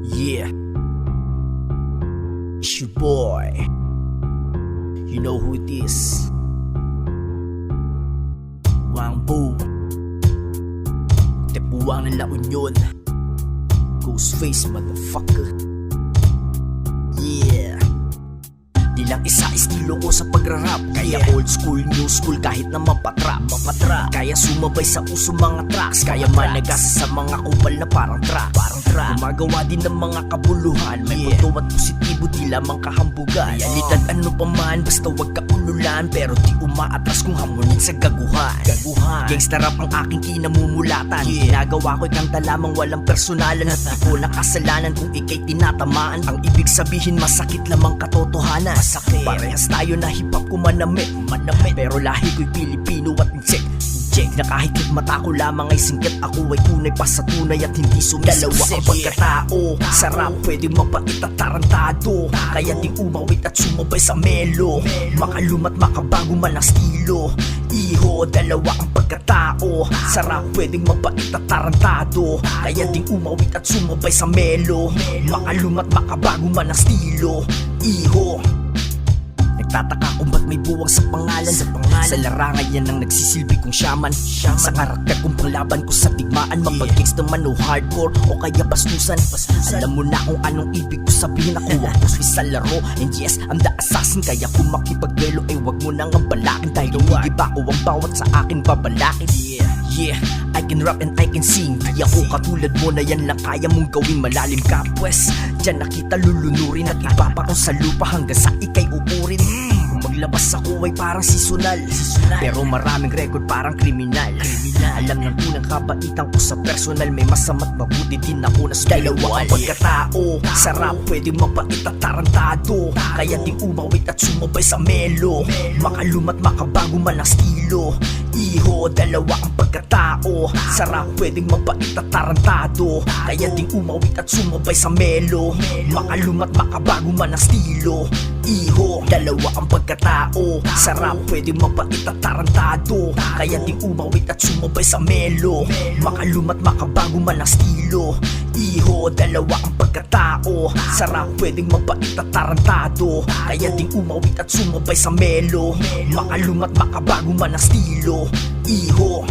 Yeah, it's your boy. You know who it is. Wang Boo, Tepuang ng La Union, Ghostface motherfucker. Yeah, di lang isa estilo ko sa pagrarap. Kaya old school, new school, kahit na mapatrap. Kaya sumabay sa uso mga tracks. Kaya managasa sa mga kupal na parang track. Gumagawa din ng mga kabuluhan. May punto at positibo, di lamang kahambugan. Realidad ano pa man, basta wag ka ululan. Pero di umaatras kung hamunin sa gaguhan. Gangsta rap ang aking kinamumulatan. Ginagawa ko'y kanta lamang walang personalan. At di ko nakasalanan kung ikay tinatamaan. Ang ibig sabihin masakit lamang katotohanan. Parehas tayo na hip-hop ko manamit. Pero lahi ko'y Pilipino at insect. Na kahit mata ko lamang ay singkat, ako ay tunay pa sa tunay at hindi sumisip. Dalawa ang pagkatao, sa rap pwede mapait at tarantado. Kaya di umawit at sumabay sa melo. Makalumat makabago man ang estilo. Iho, dalawa ang pagkatao, sa rap pwedeng mapait at tarantado. Kaya di umawit at sumabay sa melo. Makalumat makabago man ang estilo. Iho, nagtataka kung ba't may buwang sa pangalan. Sa larangan yan ang nagsisilbi kong shaman. Sa karakter kong panglaban ko sa digmaan. Mapag-gangsta man o hardcore o kaya bastusan. Alam mo na kung anong ibig ko sabihin. Ako ang puso'y sa laro, and yes, I'm the assassin. Kaya kung makipagmelo ay wag mo nang ang balakin. Dahil ginigiba ko ang bawat sa akin babalakin. Yeah, I can rap and I can sing. Di ako katulad mo na yan lang kaya mong gawing malalim ka. Pwes, dyan na kita lulunurin at ipapatong sa lupa hanggang sa ikay uurin. Kung maglabas ako ay parang seasonal, pero maraming record parang kriminal. Alam ng unang kabaitan ko sa personal, may masama't mabuti din ako na dalawa ang pagkatao. Sa rap pwede mapait at tarantado. Kaya di umawit at sumabay sa melo. Makalumat makabago man ang estilo. Iho, dalawa ang pagkatao. Sa rap pwedeng mapait at tarantado. Kaya di umawit at sumabay sa melo. Makalumat makabago man ang estilo. Iho, dalawa ang pagkatao. Sa rap pwedeng mapait at tarantado. Kaya di umawit at sumabay sa melo. Makalumat makabago man ang estilo. Iho, dalawa ang pagkatao. Sa rap pwedeng mapait at tarantado. Kaya di umawit at sumabay sa melo. Makalumat makabago man ang estilo. Iho.